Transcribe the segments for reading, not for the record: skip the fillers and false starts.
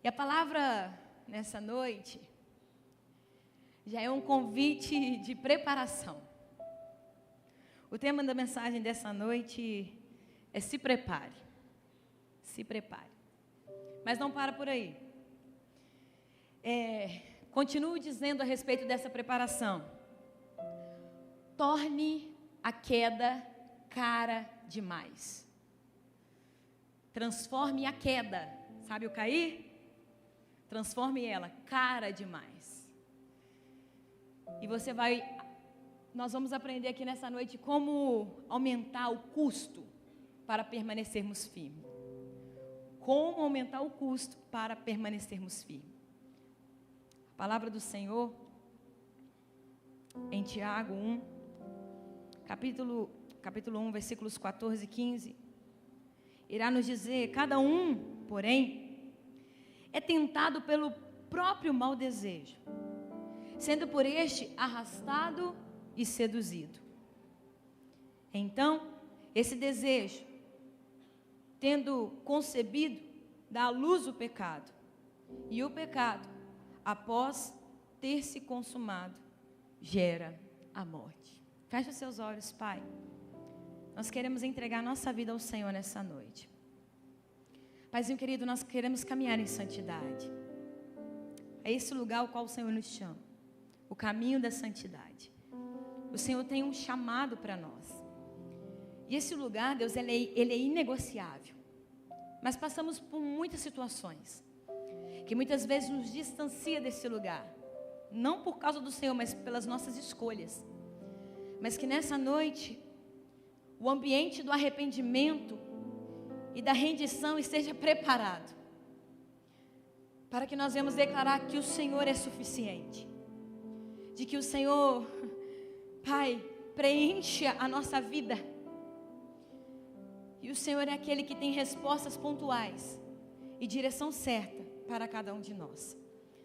E a palavra nessa noite já é um convite de preparação. O tema da mensagem dessa noite é se prepare. Se prepare. Mas não para por aí. Continuo dizendo a respeito dessa preparação. Torne a queda cara demais. Transforme a queda. Sabe o cair? Transforme ela cara demais. E nós vamos aprender aqui nessa noite como aumentar o custo para permanecermos firmes. Como aumentar o custo para permanecermos firmes. A palavra do Senhor, em Tiago 1, capítulo 1, versículos 14 e 15, irá nos dizer: cada um, porém, é tentado pelo próprio mau desejo, sendo por este arrastado e seduzido. Então, esse desejo, tendo concebido, dá à luz o pecado. E o pecado, após ter se consumado, gera a morte. Feche os seus olhos, Pai. Nós queremos entregar nossa vida ao Senhor nessa noite. Paizinho querido, nós queremos caminhar em santidade. É esse lugar ao qual o Senhor nos chama. O caminho da santidade. O Senhor tem um chamado para nós. E esse lugar, Deus, ele é inegociável. Mas passamos por muitas situações que muitas vezes nos distancia desse lugar. Não por causa do Senhor, mas pelas nossas escolhas. Mas que nessa noite, o ambiente do arrependimento e da rendição esteja preparado. Para que nós venhamos declarar que o Senhor é suficiente. De que o Senhor, Pai, preencha a nossa vida. E o Senhor é aquele que tem respostas pontuais e direção certa para cada um de nós.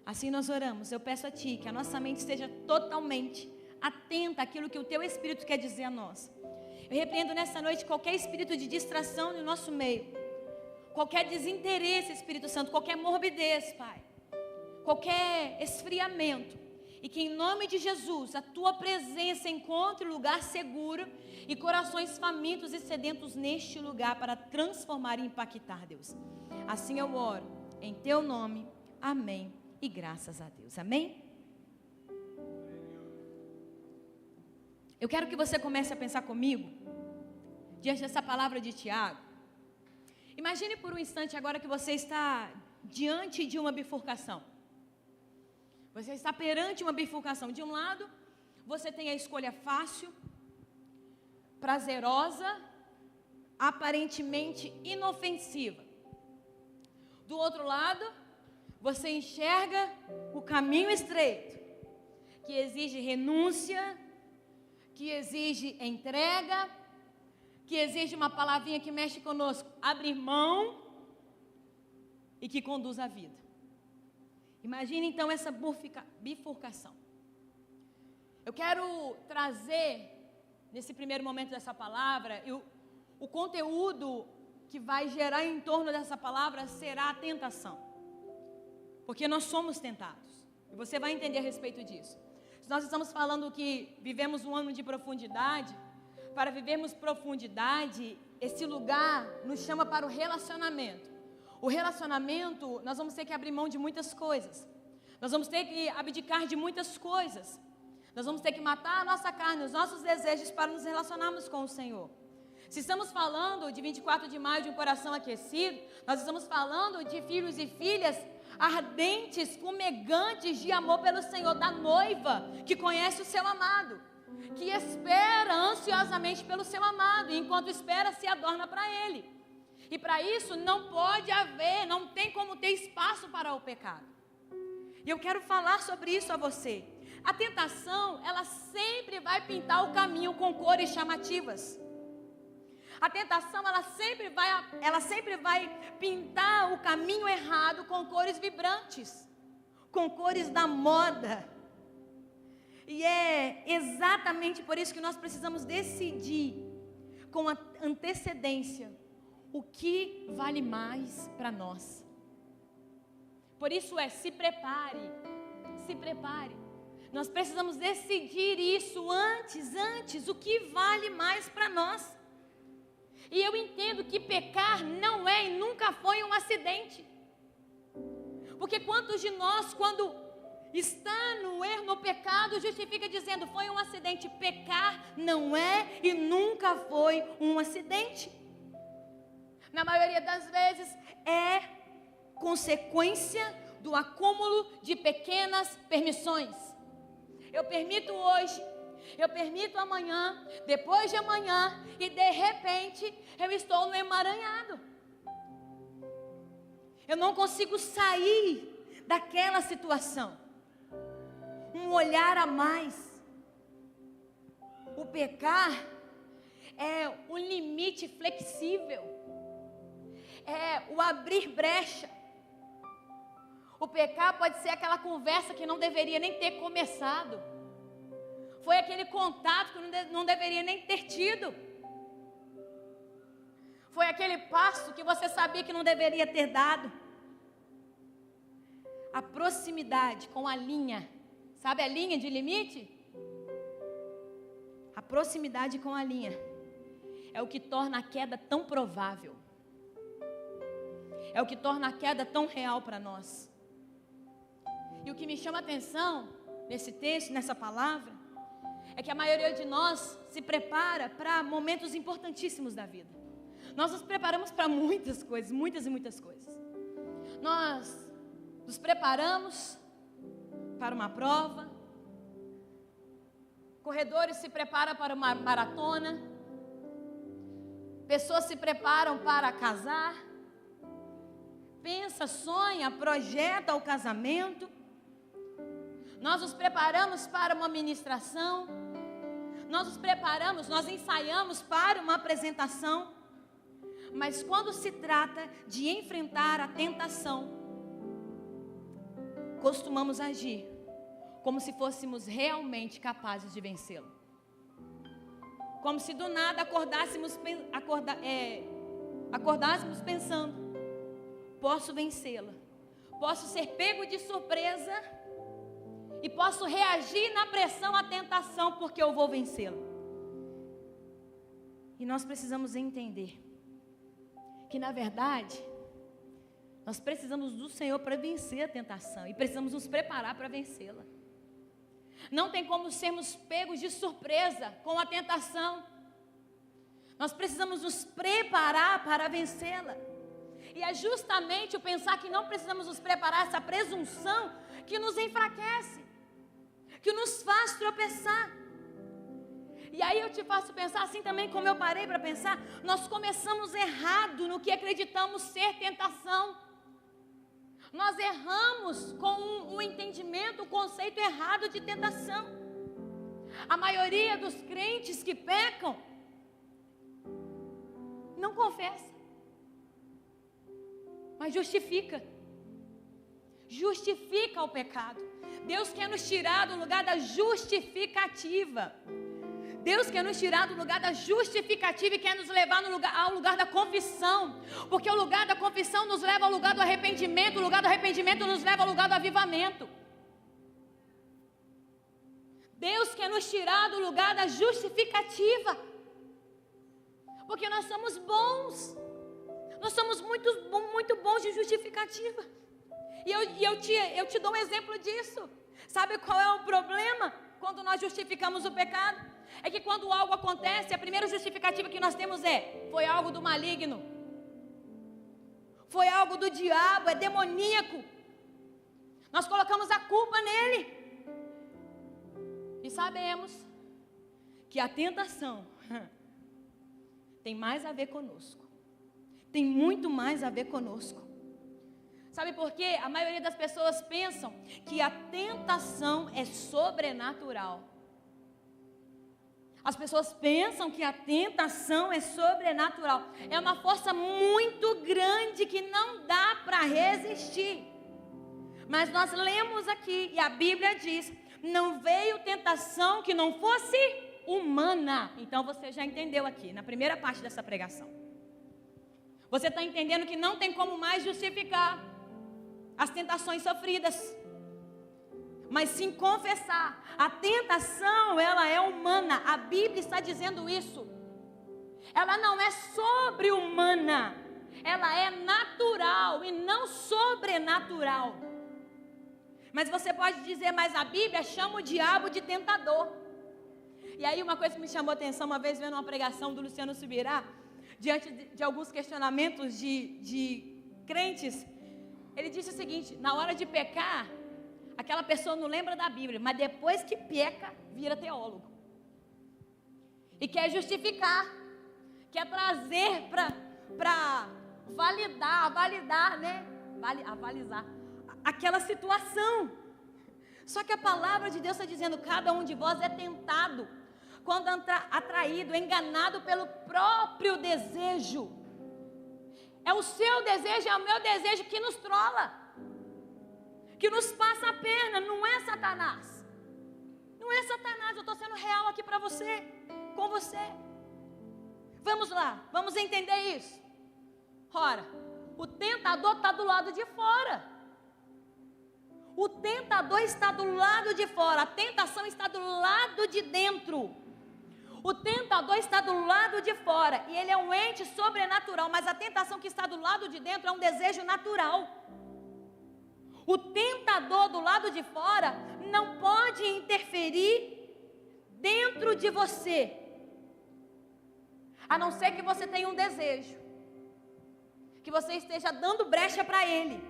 Assim nós oramos. Eu peço a Ti que a nossa mente esteja totalmente atenta àquilo que o Teu Espírito quer dizer a nós. Eu repreendo nessa noite qualquer espírito de distração no nosso meio. Qualquer desinteresse, Espírito Santo, qualquer morbidez, Pai. Qualquer esfriamento. E que em nome de Jesus, a Tua presença encontre lugar seguro e corações famintos e sedentos neste lugar para transformar e impactar, Deus. Assim eu oro, em Teu nome, amém e graças a Deus, amém? Eu quero que você comece a pensar comigo, diante dessa palavra de Tiago. Imagine por um instante agora que você está diante de uma bifurcação. Você está perante uma bifurcação. De um lado, você tem a escolha fácil, prazerosa, aparentemente inofensiva. Do outro lado, você enxerga o caminho estreito, que exige renúncia, que exige entrega, que exige uma palavrinha que mexe conosco, abrir mão e que conduz à vida. Imagine então essa bifurcação. Eu quero trazer, nesse primeiro momento dessa palavra, o conteúdo que vai gerar em torno dessa palavra será a tentação. Porque nós somos tentados. E você vai entender a respeito disso. Se nós estamos falando que vivemos um ano de profundidade, para vivermos profundidade, esse lugar nos chama para o relacionamento. O relacionamento, nós vamos ter que abrir mão de muitas coisas. Nós vamos ter que abdicar de muitas coisas. Nós vamos ter que matar a nossa carne, os nossos desejos para nos relacionarmos com o Senhor. Se estamos falando de 24 de maio de um coração aquecido, nós estamos falando de filhos e filhas ardentes, fumegantes de amor pelo Senhor, da noiva que conhece o seu amado, que espera ansiosamente pelo seu amado, e enquanto espera se adorna para Ele. E para isso não tem como ter espaço para o pecado. E eu quero falar sobre isso a você. A tentação, ela sempre vai pintar o caminho com cores chamativas. A tentação, ela sempre vai pintar o caminho errado com cores vibrantes, com cores da moda. E é exatamente por isso que nós precisamos decidir com antecedência o que vale mais para nós. Por isso se prepare, se prepare. Nós precisamos decidir isso antes, o que vale mais para nós. E eu entendo que pecar não é e nunca foi um acidente. Porque quantos de nós, quando está no erro, no pecado, justifica dizendo, foi um acidente. Pecar não é e nunca foi um acidente. Na maioria das vezes é consequência do acúmulo de pequenas permissões. Eu permito hoje, eu permito amanhã, depois de amanhã, e de repente eu estou no emaranhado. Eu não consigo sair daquela situação. Um olhar a mais. O pecar é um limite flexível. É o abrir brecha. O pecar pode ser aquela conversa que não deveria nem ter começado. Foi aquele contato que não deveria nem ter tido. Foi aquele passo que você sabia que não deveria ter dado. A proximidade com a linha. Sabe a linha de limite? A proximidade com a linha é o que torna a queda tão provável. É o que torna a queda tão real para nós. E o que me chama a atenção nesse texto, nessa palavra, é que a maioria de nós se prepara para momentos importantíssimos da vida. Nós nos preparamos para muitas coisas, muitas e muitas coisas. Nós nos preparamos para uma prova. Corredores se preparam para uma maratona. Pessoas se preparam para casar. Pensa, sonha, projeta o casamento. Nós nos preparamos para uma ministração. Nós nos preparamos, nós ensaiamos para uma apresentação. Mas quando se trata de enfrentar a tentação, costumamos agir como se fôssemos realmente capazes de vencê-lo. Como se do nada acordássemos pensando, posso vencê-la, posso ser pego de surpresa e posso reagir na pressão à tentação porque eu vou vencê-la. E nós precisamos entender que na verdade nós precisamos do Senhor para vencer a tentação e precisamos nos preparar para vencê-la. Não tem como sermos pegos de surpresa com a tentação. Nós precisamos nos preparar para vencê-la. E é justamente o pensar que não precisamos nos preparar, essa presunção, que nos enfraquece, que nos faz tropeçar. E aí eu te faço pensar assim também, como eu parei para pensar, nós começamos errado no que acreditamos ser tentação. Nós erramos com o entendimento, o conceito errado de tentação. A maioria dos crentes que pecam não confessa, mas justifica o pecado. Deus quer nos tirar do lugar da justificativa. Deus quer nos tirar do lugar da justificativa e quer nos levar ao lugar da confissão. Porque o lugar da confissão nos leva ao lugar do arrependimento. O lugar do arrependimento nos leva ao lugar do avivamento. Deus quer nos tirar do lugar da justificativa. Porque nós somos bons. Nós somos muito bons de justificativa. E eu te dou um exemplo disso. Sabe qual é o problema quando nós justificamos o pecado? É que quando algo acontece, a primeira justificativa que nós temos foi algo do maligno. Foi algo do diabo, é demoníaco. Nós colocamos a culpa nele. E sabemos que a tentação tem mais a ver conosco. Tem muito mais a ver conosco. Sabe por quê? A maioria das pessoas pensam que a tentação é sobrenatural. As pessoas pensam que a tentação é sobrenatural. É uma força muito grande que não dá para resistir. Mas nós lemos aqui, e a Bíblia diz, não veio tentação que não fosse humana. Então você já entendeu aqui, na primeira parte dessa pregação. Você está entendendo que não tem como mais justificar as tentações sofridas, mas sim confessar. A tentação, ela é humana. A Bíblia está dizendo isso. Ela não é sobre-humana. Ela é natural e não sobrenatural. Mas você pode dizer, mas a Bíblia chama o diabo de tentador. E aí uma coisa que me chamou a atenção, uma vez vendo uma pregação do Luciano Subirá, diante de alguns questionamentos de crentes, ele disse o seguinte: na hora de pecar, aquela pessoa não lembra da Bíblia, mas depois que peca, vira teólogo. E quer justificar, quer trazer para avalizar aquela situação. Só que a palavra de Deus está dizendo: cada um de vós é tentado quando atraído, enganado pelo próprio desejo. É o seu desejo, é o meu desejo que nos trola, que nos passa a perna. Não é Satanás. Não é Satanás. Eu estou sendo real aqui para você, com você. Vamos lá, vamos entender isso. Ora, o tentador está do lado de fora. O tentador está do lado de fora. A tentação está do lado de dentro. O tentador está do lado de fora e ele é um ente sobrenatural, mas a tentação que está do lado de dentro é um desejo natural. O tentador do lado de fora não pode interferir dentro de você, a não ser que você tenha um desejo, que você esteja dando brecha para ele.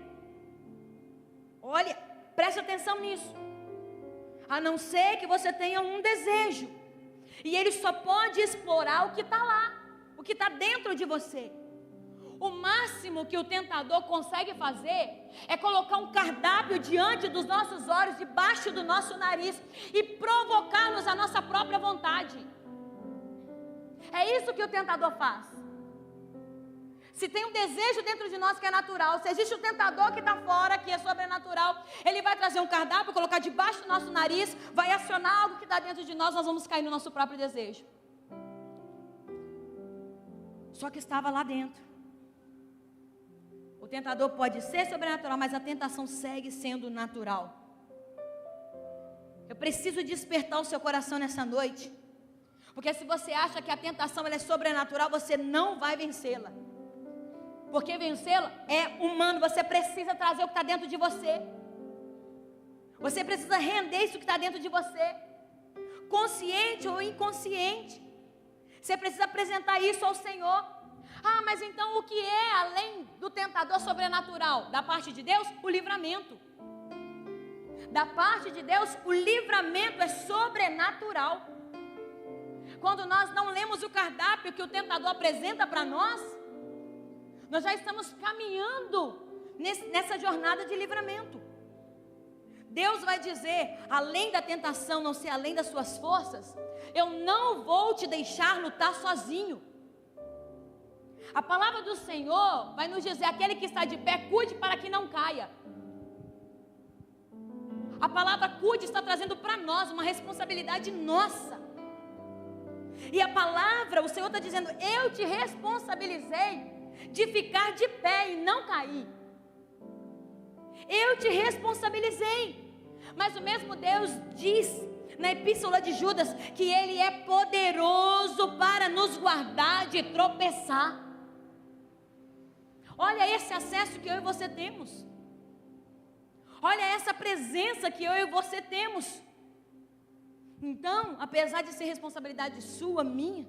Olha, preste atenção nisso. A não ser que você tenha um desejo. E ele só pode explorar o que está lá, o que está dentro de você. O máximo que o tentador consegue fazer é colocar um cardápio diante dos nossos olhos, debaixo do nosso nariz, e provocar-nos a nossa própria vontade. É isso que o tentador faz. Se tem um desejo dentro de nós que é natural, se existe o tentador que está fora, que é sobrenatural, ele vai trazer um cardápio, colocar debaixo do nosso nariz, vai acionar algo que está dentro de nós, nós vamos cair no nosso próprio desejo. Só que estava lá dentro. O tentador pode ser sobrenatural, mas a tentação segue sendo natural. Eu preciso despertar o seu coração nessa noite, porque se você acha que a tentação ela é sobrenatural, você não vai vencê-la. Porque vencê-la é humano. Você precisa trazer o que está dentro de você. Você precisa render isso que está dentro de você, consciente ou inconsciente. Você precisa apresentar isso ao Senhor. Ah, mas então o que é além do tentador sobrenatural? Da parte de Deus, o livramento. Da parte de Deus, o livramento é sobrenatural. Quando nós não lemos o cardápio que o tentador apresenta para nós já estamos caminhando nessa jornada de livramento. Deus vai dizer, além da tentação não ser além das suas forças, eu não vou te deixar lutar sozinho. A palavra do Senhor vai nos dizer, aquele que está de pé, cuide para que não caia. A palavra cuide está trazendo para nós uma responsabilidade nossa. E a palavra, o Senhor está dizendo, eu te responsabilizei de ficar de pé e não cair. Eu te responsabilizei. Mas o mesmo Deus diz na epístola de Judas que Ele é poderoso para nos guardar de tropeçar. Olha esse acesso que eu e você temos. Olha essa presença que eu e você temos. Então, apesar de ser responsabilidade sua, minha,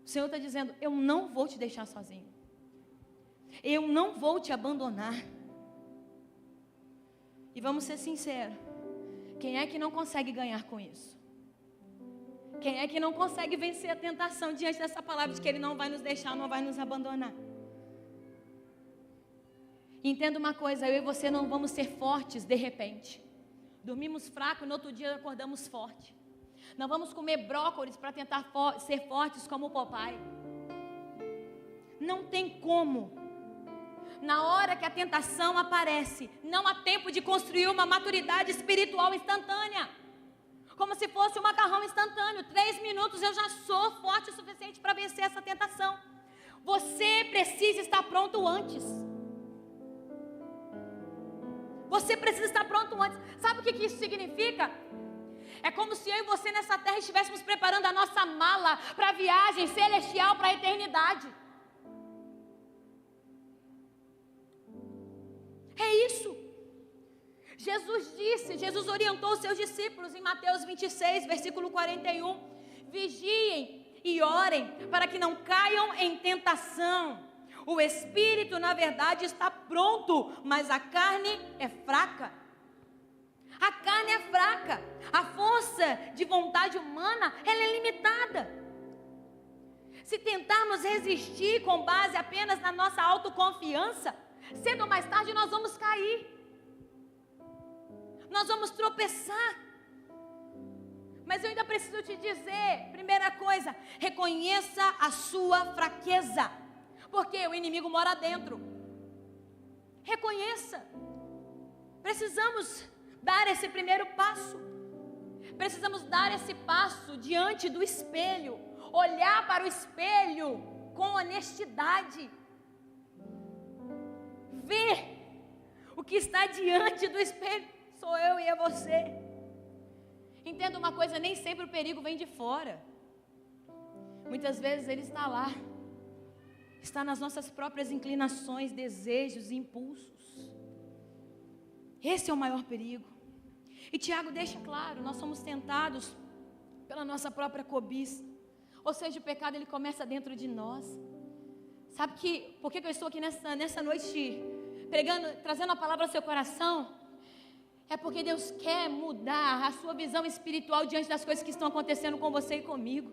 o Senhor está dizendo, eu não vou te deixar sozinho. Eu não vou te abandonar. E vamos ser sinceros, quem é que não consegue ganhar com isso? Quem é que não consegue vencer a tentação diante dessa palavra de que Ele não vai nos deixar, não vai nos abandonar? Entenda uma coisa, eu e você não vamos ser fortes de repente. Dormimos fraco e no outro dia acordamos forte. Não vamos comer brócolis para tentar ser fortes como o Popeye. Não tem como. Na hora que a tentação aparece, não há tempo de construir uma maturidade espiritual instantânea. Como se fosse um macarrão instantâneo. 3 minutos eu já sou forte o suficiente para vencer essa tentação. Você precisa estar pronto antes. Você precisa estar pronto antes. Sabe o que isso significa? É como se eu e você nessa terra estivéssemos preparando a nossa mala para a viagem celestial, para a eternidade. É isso. Jesus orientou os seus discípulos em Mateus 26, versículo 41. Vigiem e orem para que não caiam em tentação. O espírito, na verdade, está pronto, mas a carne é fraca. A carne é fraca. A força de vontade humana, ela é limitada. Se tentarmos resistir com base apenas na nossa autoconfiança, cedo ou mais tarde nós vamos cair. Nós vamos tropeçar. Mas eu ainda preciso te dizer, primeira coisa, reconheça a sua fraqueza. Porque o inimigo mora dentro. Reconheça. Precisamos dar esse primeiro passo. Precisamos dar esse passo diante do espelho. Olhar para o espelho com honestidade. Ver o que está diante do espelho. Sou eu e é você. Entenda uma coisa, nem sempre o perigo vem de fora. Muitas vezes ele está lá. Está nas nossas próprias inclinações, desejos e impulsos. Esse é o maior perigo. E Tiago deixa claro, nós somos tentados pela nossa própria cobiça. Ou seja, o pecado ele começa dentro de nós. Sabe por que eu estou aqui nessa noite pregando, trazendo a palavra ao seu coração? É porque Deus quer mudar a sua visão espiritual diante das coisas que estão acontecendo com você e comigo.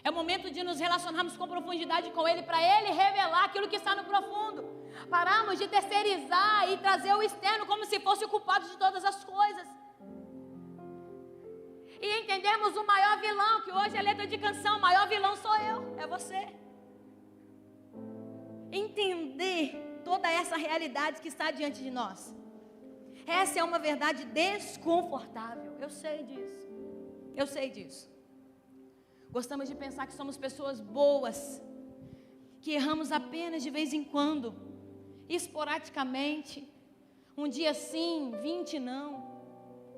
É o momento de nos relacionarmos com profundidade com Ele, para Ele revelar aquilo que está no profundo. Pararmos de terceirizar e trazer o externo como se fosse o culpado de todas as coisas. E entendermos o maior vilão, que hoje é letra de canção, o maior vilão sou eu, é você. Entender toda essa realidade que está diante de nós. Essa é uma verdade desconfortável, eu sei disso. Eu sei disso. Gostamos de pensar que somos pessoas boas, que erramos apenas de vez em quando, esporadicamente, um dia sim, 20 não.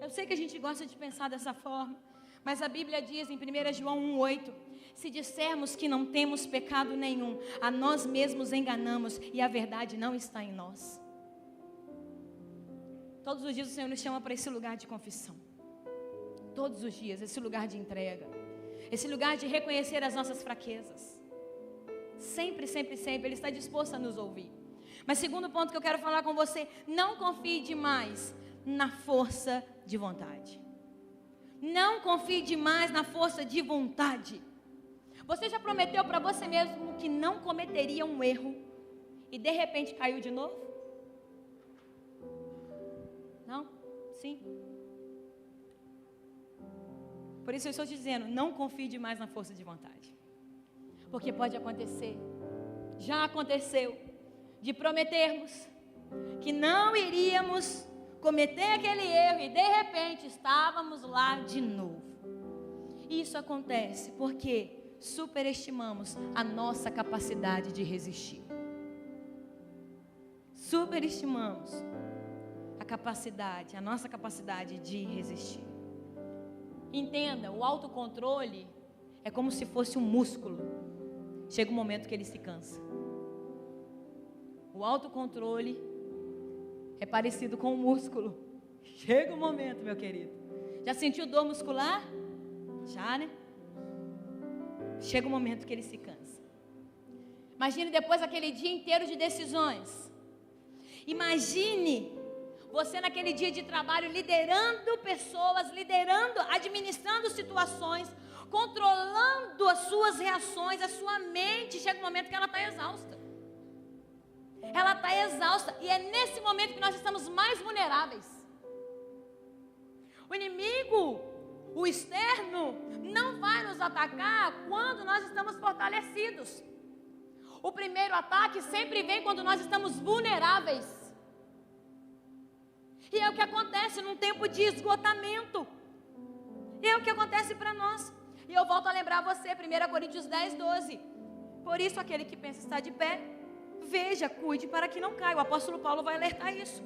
Eu sei que a gente gosta de pensar dessa forma, mas a Bíblia diz em 1 João 1,8: se dissermos que não temos pecado nenhum, a nós mesmos enganamos e a verdade não está em nós. Todos os dias o Senhor nos chama para esse lugar de confissão. Todos os dias, esse lugar de entrega. Esse lugar de reconhecer as nossas fraquezas. Sempre, sempre, sempre, Ele está disposto a nos ouvir. Mas segundo ponto que eu quero falar com você, não confie demais na força de vontade. Não confie demais na força de vontade. Você já prometeu para você mesmo que não cometeria um erro e de repente caiu de novo? Não? Sim? Por isso eu estou te dizendo, não confie demais na força de vontade. Porque pode acontecer, já aconteceu, de prometermos que não iríamos cometer aquele erro e de repente estávamos lá de novo. Isso acontece porque superestimamos a nossa capacidade de resistir. Superestimamos a nossa capacidade de resistir. Entenda, o autocontrole é como se fosse um músculo. Chega um momento que ele se cansa. O autocontrole é parecido com um músculo. Chega um momento, meu querido. Já sentiu dor muscular? Já, né? Chega um momento que ele se cansa. Imagine depois aquele dia inteiro de decisões. Imagine você naquele dia de trabalho liderando pessoas, administrando situações, controlando as suas reações, a sua mente. Chega um momento que ela está exausta. Ela está exausta. E é nesse momento que nós estamos mais vulneráveis. O inimigo, o externo, não vai nos atacar quando nós estamos fortalecidos. O primeiro ataque sempre vem quando nós estamos vulneráveis. E é o que acontece num tempo de esgotamento. E é o que acontece para nós. E eu volto a lembrar você, 1 Coríntios 10, 12. Por isso aquele que pensa estar de pé, veja, cuide para que não caia. O apóstolo Paulo vai alertar isso.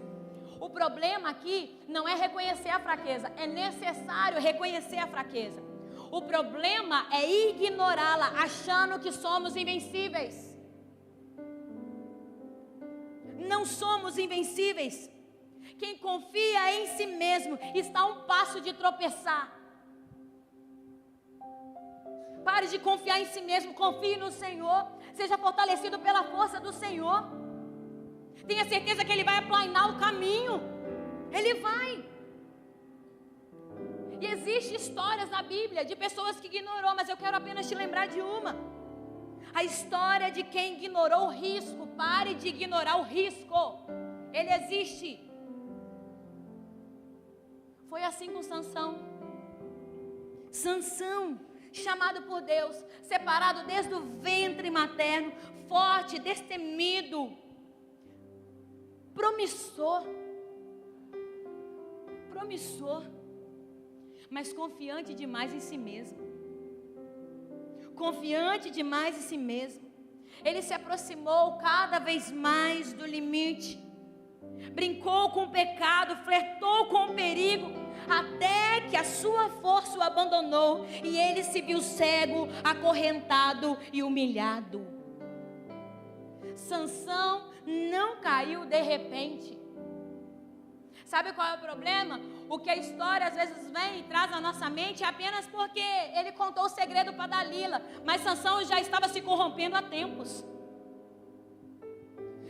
O problema aqui não é reconhecer a fraqueza, é necessário reconhecer a fraqueza. O problema é ignorá-la, achando que somos invencíveis. Não somos invencíveis. Quem confia em si mesmo está a um passo de tropeçar. Pare de confiar em si mesmo, confie no Senhor. Seja fortalecido pela força do Senhor. Tenha certeza que Ele vai aplanar o caminho. Ele vai. E existem histórias na Bíblia de pessoas que ignorou, mas eu quero apenas te lembrar de uma. A história de quem ignorou o risco. Pare de ignorar o risco. Ele existe. Foi assim com Sansão. Sansão, chamado por Deus, separado desde o ventre materno, forte, destemido, promissor, mas confiante demais em si mesmo. Confiante demais em si mesmo. Ele se aproximou cada vez mais do limite. Brincou com o pecado, flertou com o perigo, até que a sua força o abandonou e ele se viu cego, acorrentado e humilhado. Sansão não caiu de repente. Sabe qual é o problema? O que a história às vezes vem e traz na nossa mente é apenas porque ele contou o segredo para Dalila, mas Sansão já estava se corrompendo há tempos.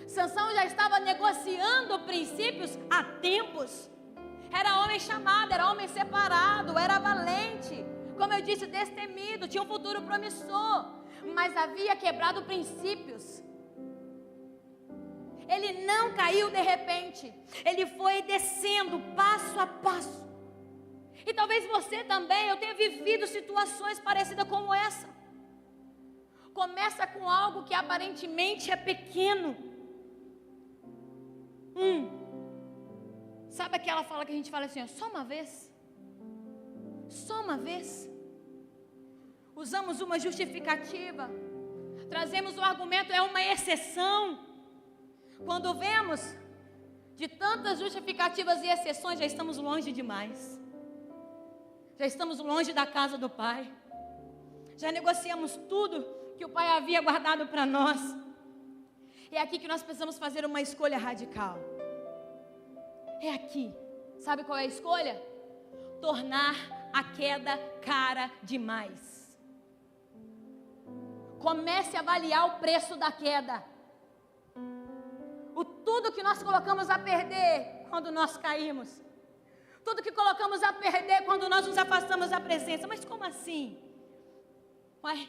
Sansão já estava negociando princípios há tempos. Era homem chamado, era homem separado, era valente. Como eu disse, destemido, tinha um futuro promissor. Mas havia quebrado princípios. Ele não caiu de repente. Ele foi descendo passo a passo. E talvez você também, eu tenha vivido situações parecidas como essa. Começa com algo que aparentemente é pequeno. Sabe aquela fala que a gente fala assim, ó, só uma vez? Só uma vez? Usamos uma justificativa, trazemos o argumento, é uma exceção. Quando vemos de tantas justificativas e exceções, já estamos longe demais. Já estamos longe da casa do Pai. Já negociamos tudo que o Pai havia guardado para nós. É aqui que nós precisamos fazer uma escolha radical. É aqui. Sabe qual é a escolha? Tornar a queda cara demais. Comece a avaliar o preço da queda. Tudo que nós colocamos a perder quando nós caímos. Tudo que colocamos a perder quando nós nos afastamos da presença. Mas como assim? Ué,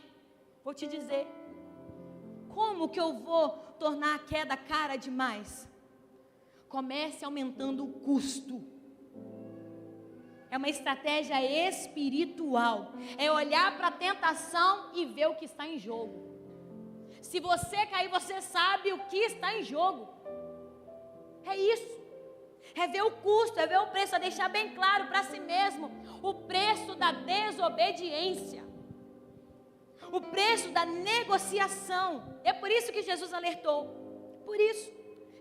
vou te dizer. Como que eu vou tornar a queda cara demais? Comece aumentando o custo. É uma estratégia espiritual. É olhar para a tentação e ver o que está em jogo. Se você cair, você sabe o que está em jogo. É isso. É ver o custo, é ver o preço, é deixar bem claro para si mesmo o preço da desobediência. O preço da negociação. É por isso que Jesus alertou. Por isso,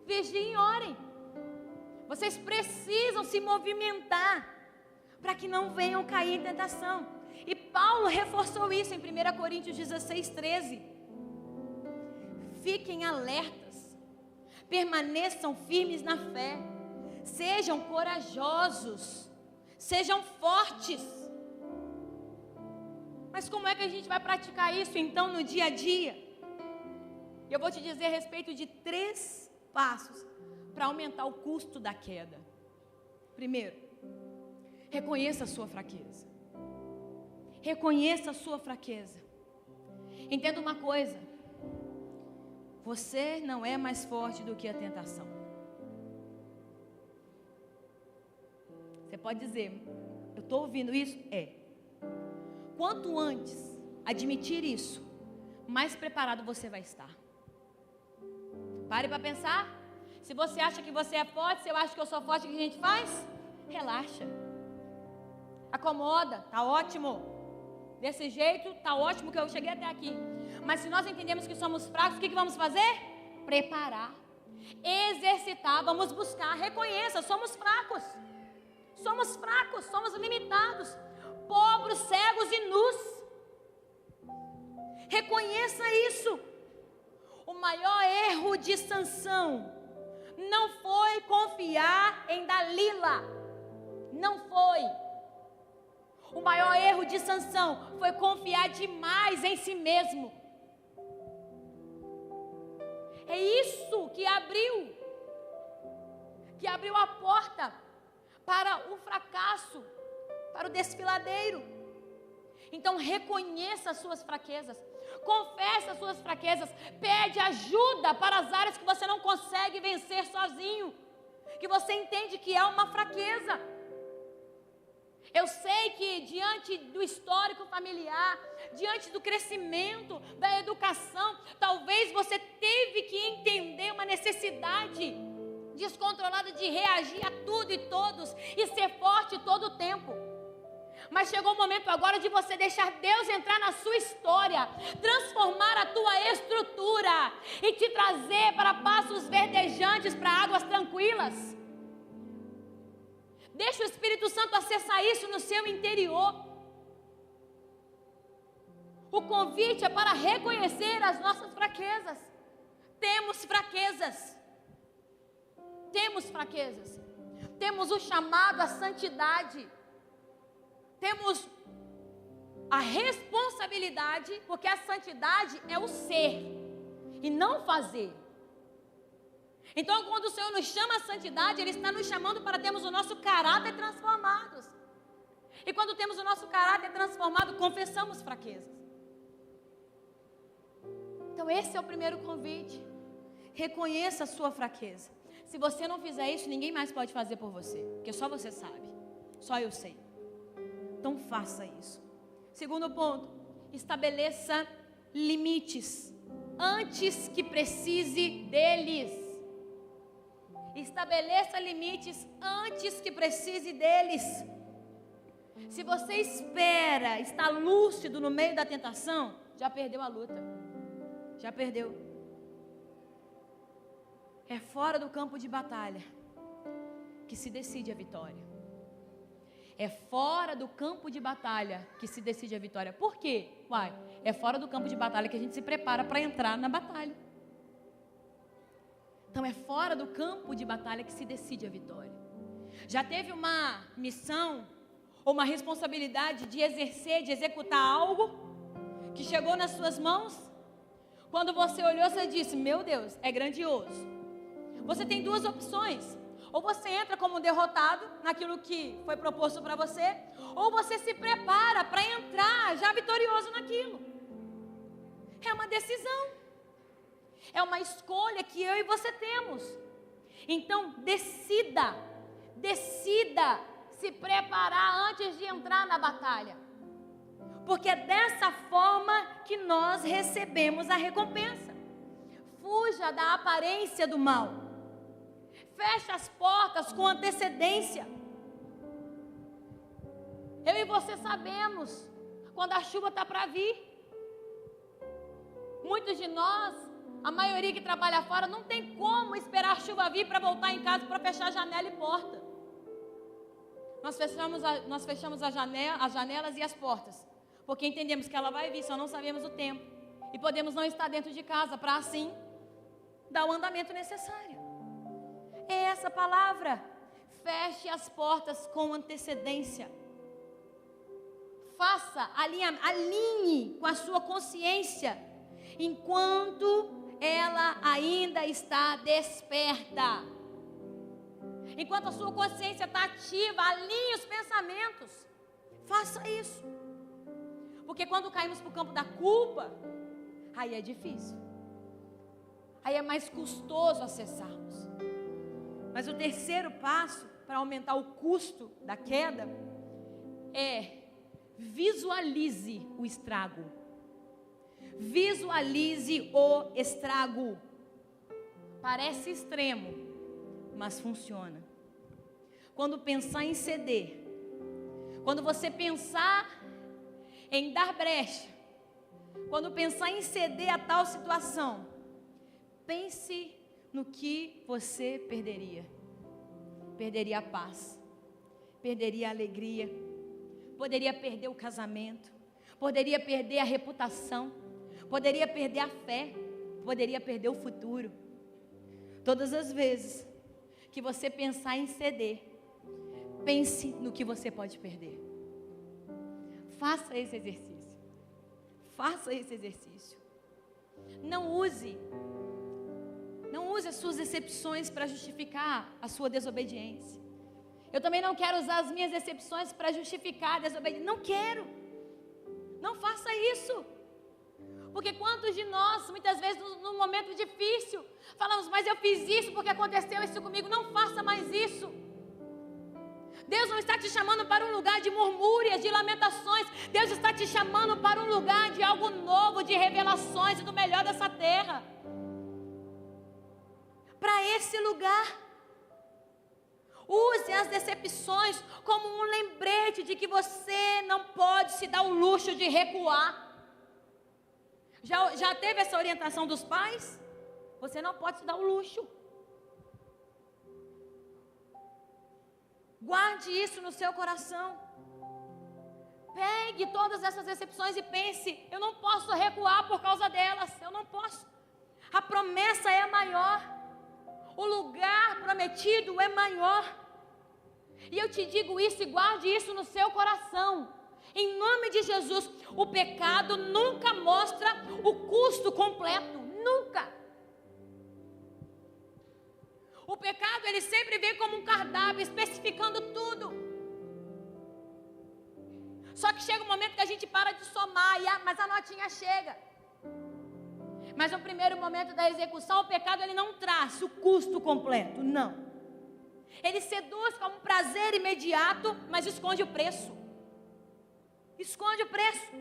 vigiem e orem. Vocês precisam se movimentar para que não venham cair em tentação. E Paulo reforçou isso em 1 Coríntios 16, 13. Fiquem alertas. Permaneçam firmes na fé. Sejam corajosos. Sejam fortes. Mas como é que a gente vai praticar isso então no dia a dia? Eu vou te dizer a respeito de 3 passos para aumentar o custo da queda. Primeiro, reconheça a sua fraqueza. Reconheça a sua fraqueza. Entenda uma coisa. Você não é mais forte do que a tentação. Você pode dizer, eu estou ouvindo isso? Quanto antes admitir isso, mais preparado você vai estar. Pare para pensar. Se você acha que você é forte, se eu acho que eu sou forte, o que a gente faz? Relaxa. Acomoda, tá ótimo. Desse jeito, tá ótimo que eu cheguei até aqui. Mas se nós entendemos que somos fracos, o que vamos fazer? preparar, exercitar, vamos buscar. Reconheça, somos fracos, somos limitados, pobres, cegos e nus. Reconheça isso. O maior erro de Sansão não foi confiar em Dalila. Não foi. O maior erro de Sansão foi confiar demais em si mesmo. É isso que abriu a porta para o fracasso, para o desfiladeiro. Então reconheça as suas fraquezas, confesse as suas fraquezas, pede ajuda para as áreas que você não consegue vencer sozinho, que você entende que é uma fraqueza. Eu sei que diante do histórico familiar, diante do crescimento, da educação, talvez você teve que entender uma necessidade descontrolada de reagir a tudo e todos e ser forte todo o tempo. Mas chegou o momento agora de você deixar Deus entrar na sua história, transformar a tua estrutura e te trazer para passos verdejantes, para águas tranquilas. Deixa o Espírito Santo acessar isso no seu interior. O convite é para reconhecer as nossas fraquezas. Temos fraquezas. Temos o chamado à santidade. Temos a responsabilidade, porque a santidade é o ser e não fazer. Então, quando o Senhor nos chama à santidade, Ele está nos chamando para termos o nosso caráter transformado. E quando temos o nosso caráter transformado, confessamos fraquezas. Então, esse é o primeiro convite. Reconheça a sua fraqueza. Se você não fizer isso, ninguém mais pode fazer por você, porque só você sabe, só eu sei. Então, faça isso. Segundo ponto, estabeleça limites antes que precise deles. Estabeleça limites antes que precise deles. Se você espera estar lúcido no meio da tentação, já perdeu a luta. Já perdeu. É fora do campo de batalha que se decide a vitória. É fora do campo de batalha que se decide a vitória. Por quê? É fora do campo de batalha que a gente se prepara para entrar na batalha. Então é fora do campo de batalha que se decide a vitória. Já teve uma missão ou uma responsabilidade de exercer, de executar algo que chegou nas suas mãos? Quando você olhou, você disse: meu Deus, é grandioso. Você tem duas opções. Ou você entra como derrotado naquilo que foi proposto para você, ou você se prepara para entrar já vitorioso naquilo. É uma decisão. É uma escolha que eu e você temos. Então, decida se preparar antes de entrar na batalha. Porque é dessa forma que nós recebemos a recompensa. Fuja da aparência do mal. Feche as portas com antecedência. Eu e você sabemos quando a chuva está para vir. Muitos de nós, a maioria que trabalha fora, não tem como esperar a chuva vir para voltar em casa para fechar a janela e porta. Nós fechamos as janelas e as portas, porque entendemos que ela vai vir, só não sabemos o tempo. E podemos não estar dentro de casa para assim dar o andamento necessário. É essa palavra. Feche as portas com antecedência. Alinhe com a sua consciência, enquanto ela ainda está desperta. Enquanto a sua consciência está ativa, alinhe os pensamentos. Faça isso. Porque quando caímos para o campo da culpa, aí é difícil. Aí é mais custoso acessarmos. Mas o terceiro passo para aumentar o custo da queda é: visualize o estrago. Visualize o estrago. Parece extremo, mas funciona. Quando pensar em ceder, quando você pensar em dar brecha, quando pensar em ceder a tal situação, pense no que você perderia. Perderia a paz, perderia a alegria, poderia perder o casamento, poderia perder a reputação, poderia perder a fé, poderia perder o futuro. Todas as vezes que você pensar em ceder, pense no que você pode perder. Faça esse exercício. Faça esse exercício. Não use as suas decepções para justificar a sua desobediência. Eu também não quero usar as minhas decepções para justificar a desobediência. Não quero. Não faça isso. Porque quantos de nós, muitas vezes, num momento difícil, falamos, mas eu fiz isso porque aconteceu isso comigo. Não faça mais isso. Deus não está te chamando para um lugar de murmúrias, de lamentações. Deus está te chamando para um lugar de algo novo, de revelações e do melhor dessa terra. Para esse lugar. Use as decepções como um lembrete de que você não pode se dar o luxo de recuar. Já teve essa orientação dos pais? Você não pode se dar o luxo. Guarde isso no seu coração. Pegue todas essas decepções e pense, eu não posso recuar por causa delas. Eu não posso. A promessa é maior. O lugar prometido é maior. E eu te digo isso e guarde isso no seu coração. Em nome de Jesus, o pecado nunca mostra o custo completo. Nunca. O pecado, ele sempre vem como um cardápio, especificando tudo. Só que chega um momento que a gente para de somar, mas a notinha chega. Mas no primeiro momento da execução, o pecado ele não traz o custo completo, não. Ele seduz como um prazer imediato, mas esconde o preço. Esconde o preço.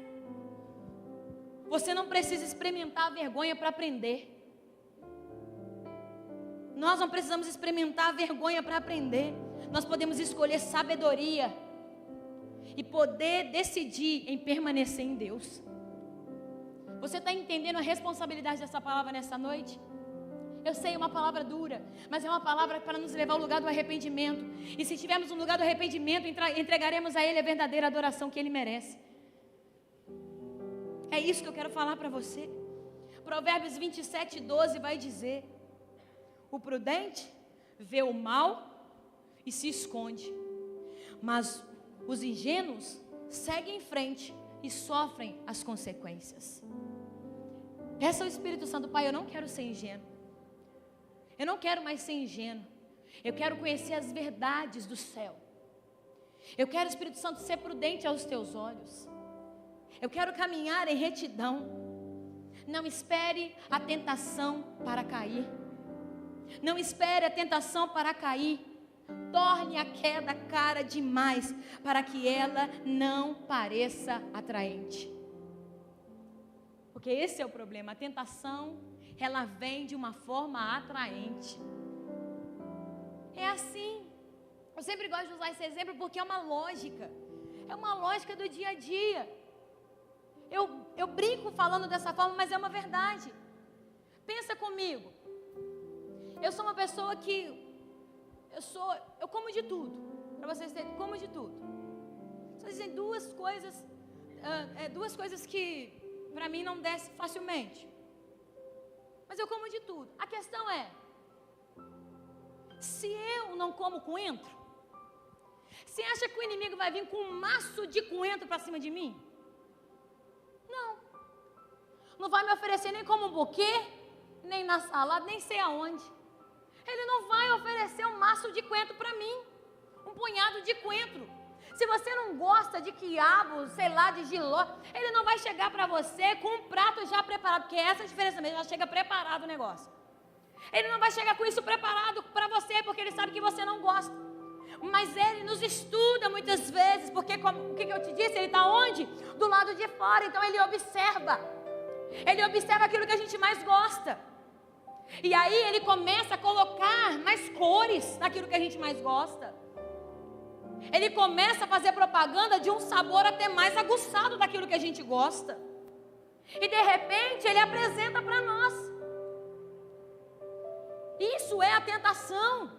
Você não precisa experimentar a vergonha para aprender. Nós não precisamos experimentar a vergonha para aprender. Nós podemos escolher sabedoria e poder decidir em permanecer em Deus. Você está entendendo a responsabilidade dessa palavra nessa noite? Eu sei, é uma palavra dura, mas é uma palavra para nos levar ao lugar do arrependimento. E se estivermos no lugar do arrependimento, entregaremos a Ele a verdadeira adoração que Ele merece. É isso que eu quero falar para você. Provérbios 27:12 vai dizer: o prudente vê o mal e se esconde, mas os ingênuos seguem em frente e sofrem as consequências. Peça ao Espírito Santo: Pai, eu não quero ser ingênuo. Eu não quero mais ser ingênuo. Eu quero conhecer as verdades do céu. Eu quero, Espírito Santo, ser prudente aos teus olhos. Eu quero caminhar em retidão. Não espere a tentação para cair. Não espere a tentação para cair. Torne a queda cara demais, para que ela não pareça atraente. Porque esse é o problema. A tentação, ela vem de uma forma atraente. É assim. Eu sempre gosto de usar esse exemplo porque é uma lógica. É uma lógica do dia a dia. Eu brinco falando dessa forma, mas é uma verdade. Pensa comigo. Eu sou uma pessoa que eu como de tudo. Para vocês terem, como de tudo. Só dizem duas coisas que para mim não desce facilmente. Mas eu como de tudo. A questão é, se eu não como coentro, você acha que o inimigo vai vir com um maço de coentro para cima de mim? Não. Não vai me oferecer nem como um buquê, nem na salada, nem sei aonde. Ele não vai oferecer um maço de coentro para mim, um punhado de coentro. Se você não gosta de quiabo, sei lá, de jiló, ele não vai chegar para você com um prato já preparado, porque essa é a diferença mesmo, já chega preparado o negócio. Ele não vai chegar com isso preparado para você, porque ele sabe que você não gosta. Mas ele nos estuda muitas vezes, porque o que eu te disse, ele está onde? Do lado de fora, então ele observa. Ele observa aquilo que a gente mais gosta. E aí ele começa a colocar mais cores naquilo que a gente mais gosta. Ele começa a fazer propaganda de um sabor até mais aguçado daquilo que a gente gosta. E de repente ele apresenta para nós. Isso é a tentação.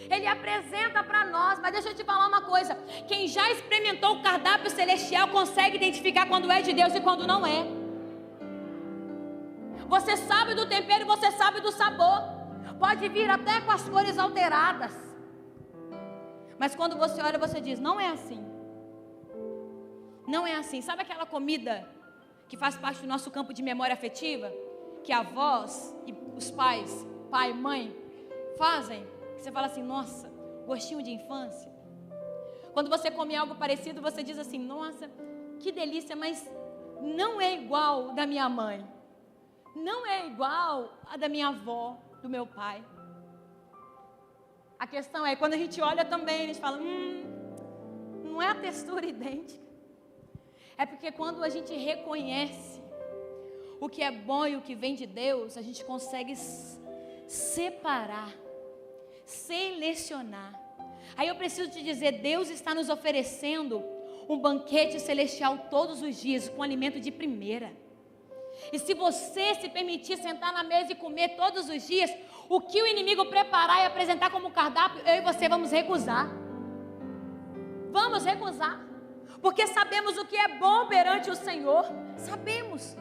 Ele apresenta para nós, mas deixa eu te falar uma coisa: quem já experimentou o cardápio celestial consegue identificar quando é de Deus e quando não é. Você sabe do tempero, você sabe do sabor. Pode vir até com as cores alteradas, mas quando você olha, você diz: não é assim. Não é assim. Sabe aquela comida que faz parte do nosso campo de memória afetiva, que avós e os pais, pai e mãe, fazem? Você fala assim: nossa, gostinho de infância. Quando você come algo parecido, você diz assim: nossa, que delícia, mas não é igual da minha mãe, não é igual a da minha avó, do meu pai. A questão é, quando a gente olha também, a gente fala: não é a textura idêntica. É porque quando a gente reconhece o que é bom e o que vem de Deus, a gente consegue separar, selecionar. Aí eu preciso te dizer: Deus está nos oferecendo um banquete celestial todos os dias, com alimento de primeira. E se você se permitir sentar na mesa e comer todos os dias, o que o inimigo preparar e apresentar como cardápio, eu e você vamos recusar. Vamos recusar. Porque sabemos o que é bom perante o Senhor. Sabemos.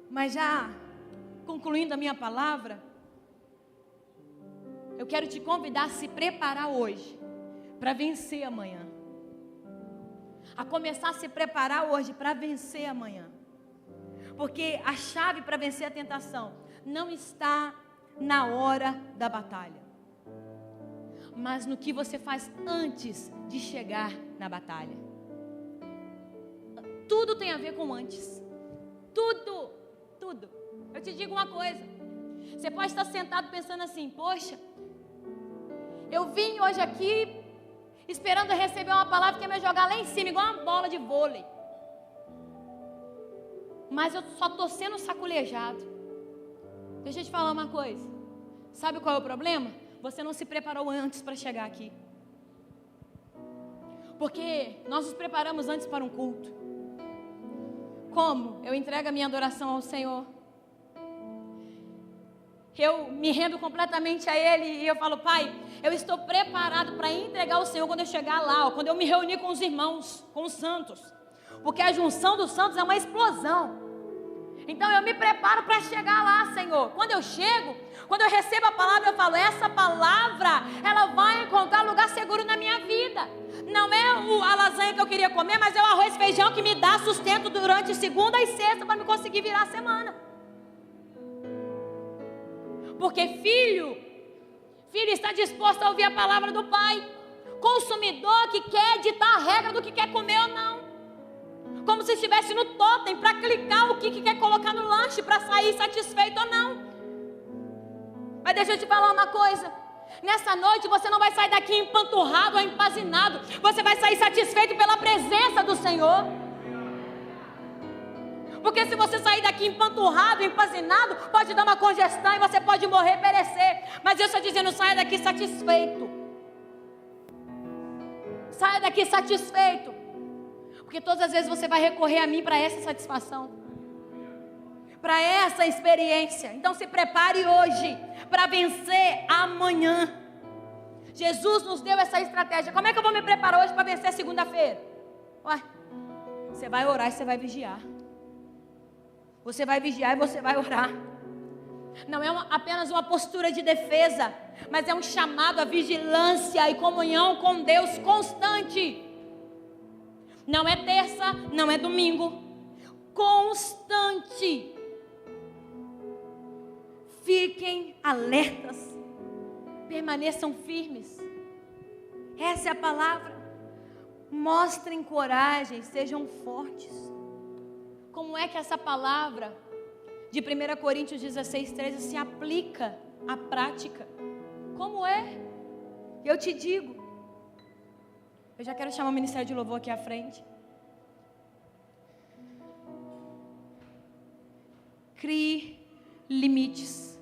Mas já concluindo a minha palavra, eu quero te convidar a se preparar hoje para vencer amanhã. A começar a se preparar hoje para vencer amanhã. Porque a chave para vencer a tentação não está na hora da batalha, mas no que você faz antes de chegar na batalha. Tudo tem a ver com antes. Tudo. Eu te digo uma coisa: você pode estar sentado pensando assim: poxa, eu vim hoje aqui esperando receber uma palavra que ia me jogar lá em cima, igual uma bola de vôlei, mas eu só estou sendo saculejado. Deixa eu te falar uma coisa: sabe qual é o problema? Você não se preparou antes para chegar aqui. Porque nós nos preparamos antes para um culto. Como? Eu entrego a minha adoração ao Senhor, eu me rendo completamente a Ele e eu falo: Pai, eu estou preparado para entregar ao Senhor quando eu chegar lá, quando eu me reunir com os irmãos, com os santos, porque a junção dos santos é uma explosão. Então eu me preparo para chegar lá, Senhor. Quando eu chego, quando eu recebo a palavra, eu falo: essa palavra, ela vai encontrar lugar seguro na minha vida. Não é a lasanha que eu queria comer, mas é o arroz e feijão que me dá sustento durante segunda e sexta para me conseguir virar a semana. Porque filho está disposto a ouvir a palavra do pai. Consumidor que quer ditar a regra do que quer comer ou não. Como se estivesse no totem para clicar o que quer colocar no lanche para sair satisfeito ou não. Mas deixa eu te falar uma coisa: nessa noite você não vai sair daqui empanturrado ou empazinado. Você vai sair satisfeito pela presença do Senhor. Porque se você sair daqui empanturrado, empazinado, pode dar uma congestão e você pode morrer, perecer. Mas eu estou dizendo: saia daqui satisfeito. Saia daqui satisfeito. Porque todas as vezes você vai recorrer a mim para essa satisfação, para essa experiência. Então se prepare hoje para vencer amanhã. Jesus nos deu essa estratégia. Como é que eu vou me preparar hoje para vencer segunda-feira? Você vai orar e você vai vigiar. Você vai vigiar e você vai orar. Não é apenas uma postura de defesa, mas é um chamado à vigilância e comunhão com Deus constante. Não é terça, não é domingo. Constante. Fiquem alertas. Permaneçam firmes. Essa é a palavra. Mostrem coragem, sejam fortes. Como é que essa palavra de 1 Coríntios 16:13 se aplica à prática? Como é? Eu te digo. Eu já quero chamar o Ministério de Louvor aqui à frente. Crie limites.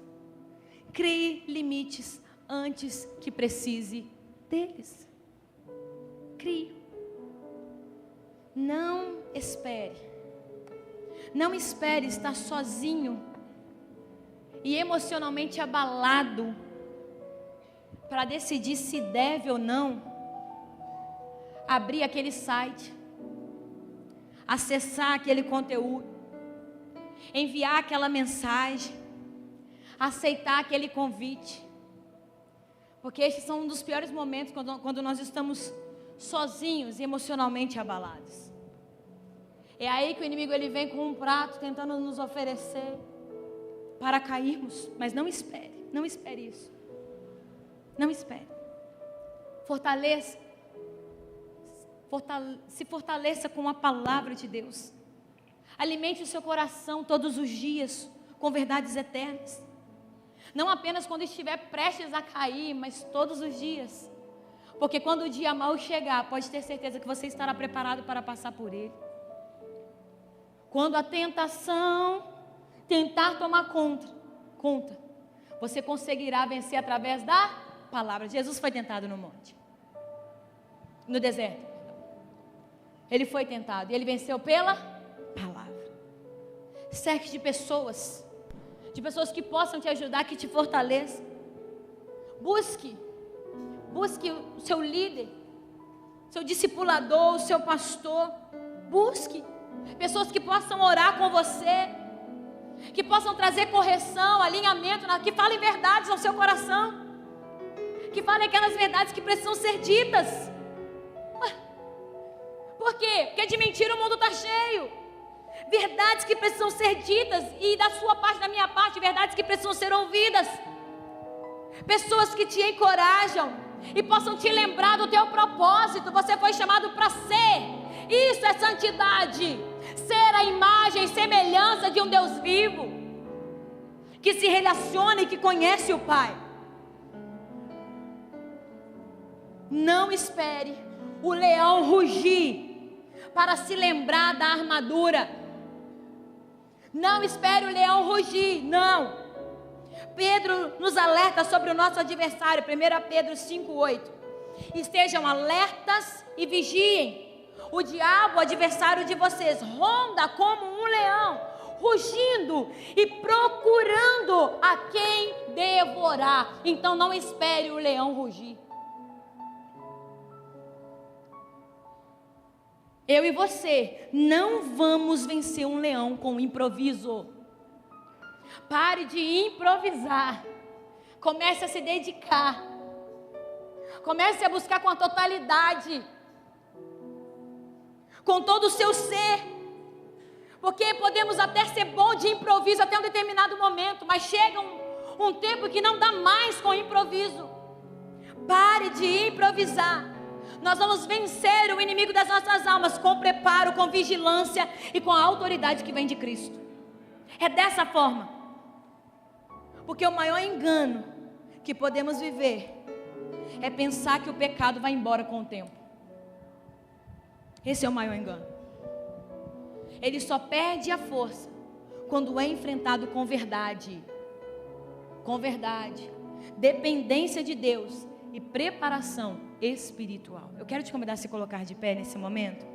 Crie limites antes que precise deles. Crie. Não espere. Não espere estar sozinho e emocionalmente abalado para decidir se deve ou não abrir aquele site, acessar aquele conteúdo, enviar aquela mensagem, aceitar aquele convite. Porque esses são um dos piores momentos quando nós estamos sozinhos e emocionalmente abalados. É aí que o inimigo ele vem com um prato tentando nos oferecer para cairmos. Mas não espere isso. Não espere. Se fortaleça com a palavra de Deus. Alimente o seu coração todos os dias com verdades eternas. Não apenas quando estiver prestes a cair, mas todos os dias. Porque quando o dia mau chegar, pode ter certeza que você estará preparado para passar por ele. Quando a tentação tentar tomar conta, você conseguirá vencer através da palavra. Jesus foi tentado no monte, no deserto. Ele foi tentado e ele venceu pela palavra. Cerque de pessoas que possam te ajudar, que te fortaleçam. Busque o seu líder, seu discipulador, o seu pastor. Busque pessoas que possam orar com você, que possam trazer correção, alinhamento, que falem verdades ao seu coração, que falem aquelas verdades que precisam ser ditas. Por quê? Porque de mentira o mundo está cheio. Verdades que precisam ser ditas, e da sua parte, da minha parte, verdades que precisam ser ouvidas. Pessoas que te encorajam e possam te lembrar do teu propósito. Você foi chamado para ser. Isso é santidade. Ser a imagem e semelhança de um Deus vivo, que se relaciona e que conhece o Pai. Não espere o leão rugir para se lembrar da armadura. Não espere o leão rugir, não. Pedro nos alerta sobre o nosso adversário, 1 Pedro 5,8. Estejam alertas e vigiem. O diabo, o adversário de vocês, ronda como um leão, rugindo e procurando a quem devorar. Então não espere o leão rugir. Eu e você não vamos vencer um leão com improviso. Pare de improvisar. Comece a se dedicar. Comece a buscar com a totalidade, com todo o seu ser. Porque podemos até ser bom de improviso até um determinado momento, mas chega um tempo que não dá mais com improviso. Pare de improvisar. Nós vamos vencer o inimigo das nossas almas com preparo, com vigilância e com a autoridade que vem de Cristo. É dessa forma. Porque o maior engano que podemos viver é pensar que o pecado vai embora com o tempo. Esse é o maior engano. Ele só perde a força quando é enfrentado com verdade. Com verdade. Dependência de Deus e preparação espiritual. Eu quero te convidar a se colocar de pé nesse momento.